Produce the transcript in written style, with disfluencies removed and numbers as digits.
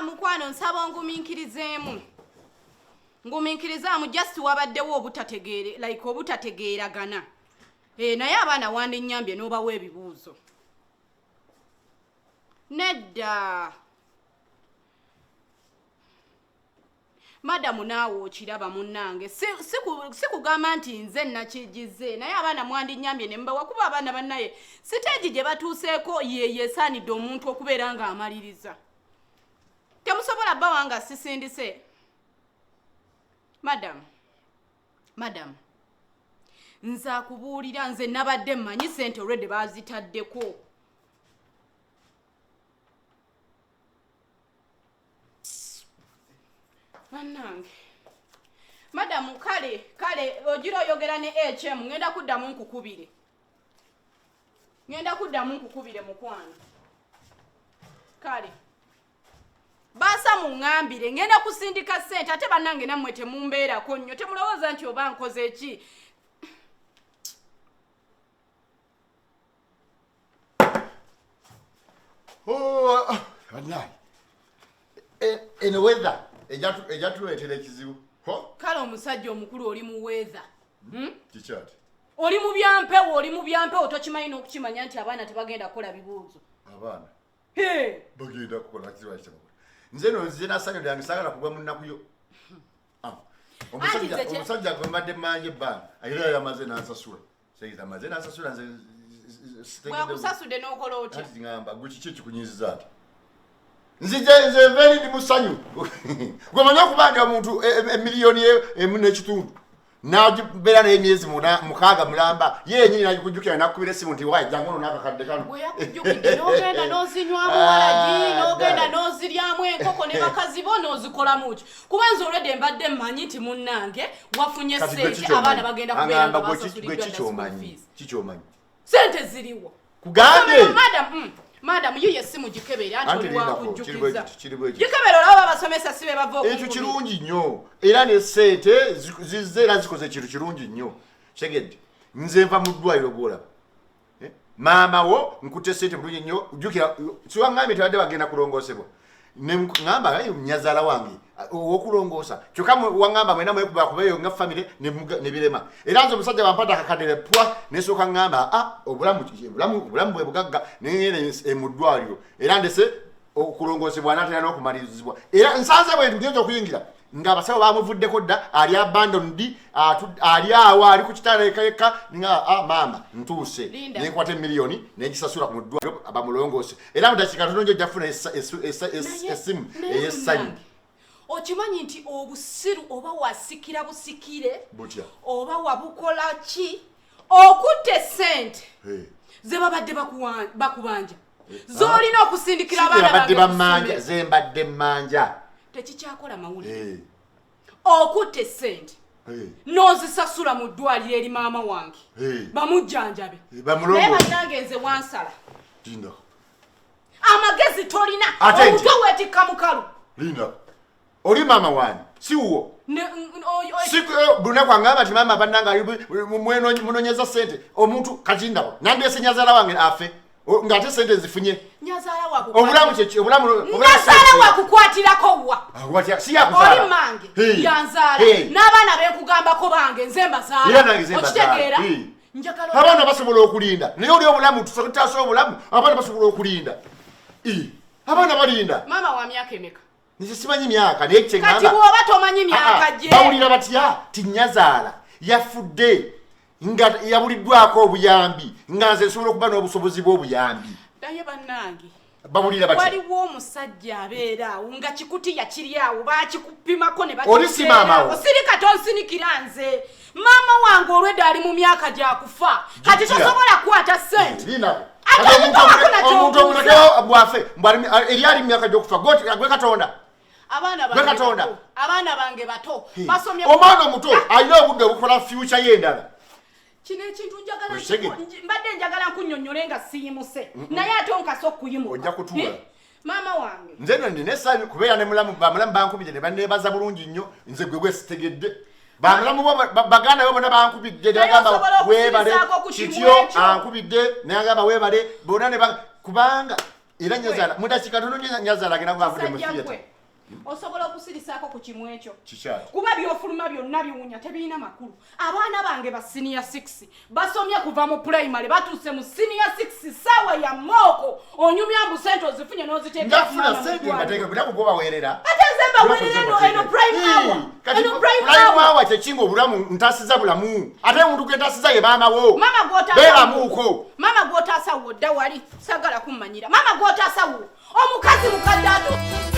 Mukwano nsaba nguminkirizeemu. Nguminkirizaamu just wabaddewo obutategeere like obutategeeragana. Naye abaana wandinyambye n'obawa ebibuuzo. Nedda. Madamu naawe okiraba munnange. Sikugamba nti nze nakigize. Naye abaana mwandinyambye ne mbawa kuba abaana bannaye. Siteegi gye batuuseeko yeesaanidde omuntu okubeera nga amaliriza. Temusobola bba wanga sisindise. Madam. Nza kubuulira nze nabadde mmanyi ssente already baazitaddeko. Mannange. Madam kale ogira oyogera ne HM ngenda kuddamu nkukubire mukwano. Kale. Basa mungambire ngenda kusindika ssente ate bannange nammwe temumbeerako nnyo temulowooza nti oba nkoze ki. Bannange. Eno weather ejatuleetera ekizibu. Kale omusajja omukulu oli mu weather. Kikyati. Oli mu byampewo tokimanyi n'okukimanya nti abaana tebagenda kukola bibuuzo. Abaana? Bagenda kukola kizibu ekyo. Nze nasanyo lyange sagala kugwa mu nnaku yo. Omusajja gwe mbadde mmanja ebbanga era yamaze n'ansasula. Seyiza amaze n'ansasula nze bwakusasudde n'okola otya? Ati ngamba gwe kiki ekikunyiiziza ati? Nze veri ndi musanyu. Gwe manyi okubanja omuntu emiliyoni emu n'ekitundu. Nagibeera n'emyezi mukaaga mulamba yenyini nagikujjukira nakukubira essimu nti wayi jangu ono n'akakadde kano. Bwe yakujjukidde n'ogenda n'ozinywamu walagi n'ogenda n'oziryamu enkoko ne bakazi bo n'ozikolamu ki. Kuba nze olwedde mbadde mmanyi nti munnange wafunye ssente abaana bagenda kubeera nga basasuliddwa kikyomanyi. Ssente ziriwo. Kugambe. Madam yiyo essimu gikebere anti oli wakujjukiza. Gikebere olaba abasomesa sibe bava okugula. Ekyo kirungi nnyo. Era ne ssente zizze era zikoze ekintu kirungi nnyo. Kyegedde. Nze nva mu ddwaliro gw'olaba. Maama wo nkutte ssente bulungi nnyo. Jjukira siwaŋŋambye tebadde bagenda kulongoosebwa. Ne ŋŋamba nnyazaala wange owokulongoosa. Kyokka waŋŋamba mwena mwekuba kubeeyo nga famire ne birema. Era nze omusajja bampata akakadere pwa nesooka ŋŋamba obulamu bwe bugagga neŋŋenda mu ddwaliro. Era ndese okulongoosebwa n'atera n'okumalirizibwa. Era nsanze bwe ntugenza okuyingira ng'abasawo baamuvuddeko dda ali abandoned ali awo ali ku kitanda yekka nga maama ntuuse nenkwata emiliyoni negisasula ku muddwaliro bamulongoose. Era mu dakiika katono njo jjafuna essimu ey'essanyu. Okimanyi nti obusiru oba wasikira busikire butya oba wabukola ki okutte ssente ze babadde bakubanja z'olina okusindikira abaana ze mbadde mmanja tekikyakola mawulire. Okutte ssente n'ozisasula mu ddwaliro eri maama wange bamujjanjabe naye bannange nze wansala amagezi tolina omutwe weetikka mukalu. Linda oli maama wange si wuwo lunaku angamba ti maama bannanga munonyeza ssente omuntu kajindako nandyese Nnyazaala wange afe ng'ate ssente zifunye. Obulamu kyeki Nnyazaala wakukwatirako wa oli mange yanzaala n'abaana benkugambako bange nze mbazaala okitegeera. Abaana basobola okulinda naye oli obulamu tutasobola obulamu abaana basobola okulinda. Abaana balinda. Maama wa myaka emeka? Nze simanyi myaka naye kyengamba kati bw'oba tomanyi myaka gye bawulira batya ti Nnyazaala yafudde nga yabuliddwako obuyambi nga nze nsobola okuba n'obusobozi bw'obuyambi. Naye bannange bawulira batya waliwo omusajja abeera awo nga kikuti yakiri awo bakikupimako ne oli si maama wo osirika tonsinikira nze maama wange olwedde ali mu myaka gyakufa kati tosobola kukwata ssente. Omuntu omuleke bwafe eri ali mu myaka gy'okufa gwe Katonda. Abaana bange bato basomye. Omwana omuto alina obudde obukola future y'endala. Kino ekintu mbadde njagala nkunnyonnyole nga siyimuse naye ate onkasa okuyimuka. Ojja kutuula. Maama wange nze no nina essanyu kubeera ne mulamu bankubidde ne banneebaza bulungi nnyo nze gwe sitegedde. Bamulamu baganda bo bonna bankubidde ne bagamba weebale kityo ankubidde ne bagamba weebale bonna ne kubanga Era Nnyazaala mudakika tono Nnyazaala agenda kubavude mu theater. Osobola okusirisaako ku kimu ekyo. Kikyali. Kuba byofuluma byonna biwunya tebirina makulu. Abaana bange ba senior 6 basomye kuva mu primary batuuse mu senior 6 sawa ya moko onyumya mbu ssente ozifunye n'oziteeka. Ndafuna ssente ngateeka bula kugoba werera. Ate nzemba werera eno prime hour. Eno prime hour kyekinga obulamu ntasiza bulamu. Ate omuntu gwentasiza ye maama wo. Mama gwota. Beera muuko. Mama gwota asawo dda wali sagala kummanyira. Mama gwota asawo. Omukazi mukadde atu.